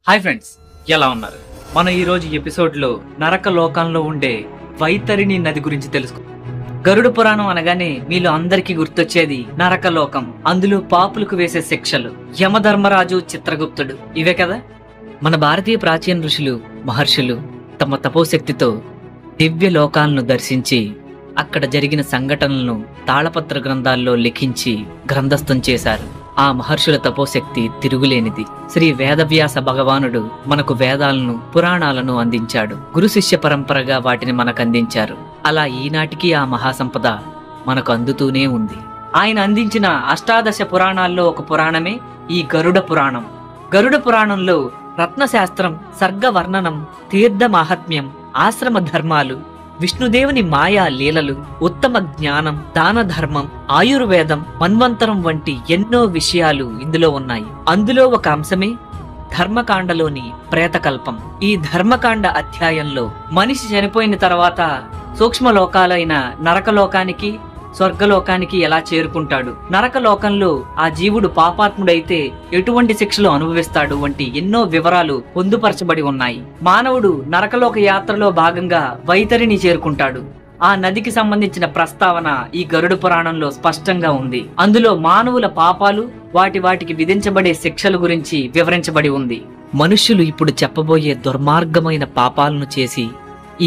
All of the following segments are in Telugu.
హాయ్ ఫ్రెండ్స్, ఎలా ఉన్నారు? మనం ఈరోజు ఎపిసోడ్లో నరక లోకంలో ఉండే వైతరిణి నది గురించి తెలుసుకుందాం. గరుడ పురాణం అనగానే మీలో అందరికీ గుర్తొచ్చేది నరకలోకం, అందులో పాపులకు వేసే శిక్షలు, యమధర్మరాజు, చిత్రగుప్తుడు, ఇవే కదా. మన భారతీయ ప్రాచీన ఋషులు, మహర్షులు తమ తపోశక్తితో దివ్య లోకాలను దర్శించి అక్కడ జరిగిన సంఘటనలను తాళపత్ర గ్రంథాల్లో లిఖించి గ్రంథస్థం చేశారు. ఆ మహర్షుల తపోశక్తి తిరుగులేనిది. శ్రీ వేదవ్యాస భగవానుడు మనకు వేదాలను, పురాణాలను అందించాడు. గురు శిష్య పరంపరగా వాటిని మనకు అందించారు. అలా ఈనాటికి ఆ మహాసంపద మనకు అందుతూనే ఉంది. ఆయన అందించిన అష్టాదశ పురాణాల్లో ఒక పురాణమే ఈ గరుడ పురాణం. గరుడ పురాణంలో రత్నశాస్త్రం, సర్గ వర్ణనం, తీర్థ మాహాత్మ్యం, ఆశ్రమ ధర్మాలు, విష్ణుదేవుని మాయా లీలలు, ఉత్తమ జ్ఞానం, దాన ధర్మం, ఆయుర్వేదం, మన్వంతరం వంటి ఎన్నో విషయాలు ఇందులో ఉన్నాయి. అందులో ఒక అంశమే ధర్మకాండలోని ప్రేతకల్పం. ఈ ధర్మకాండ అధ్యాయంలో మనిషి చనిపోయిన తర్వాత సూక్ష్మలోకాలైన నరకలోకానికి, స్వర్గలోకానికి ఎలా చేరుకుంటాడు, నరకలోకంలో ఆ జీవుడు పాపాత్ముడైతే ఎటువంటి శిక్షలు అనుభవిస్తాడు వంటి ఎన్నో వివరాలు పొందుపరచబడి ఉన్నాయి. మానవుడు నరకలోక యాత్రలో భాగంగా వైతరిని చేరుకుంటాడు. ఆ నదికి సంబంధించిన ప్రస్తావన ఈ గరుడ పురాణంలో స్పష్టంగా ఉంది. అందులో మానవుల పాపాలు, వాటికి విధించబడే శిక్షల గురించి వివరించబడి ఉంది. మనుష్యులు ఇప్పుడు చెప్పబోయే దుర్మార్గమైన పాపాలను చేసి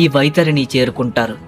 ఈ వైతరిని చేరుకుంటారు.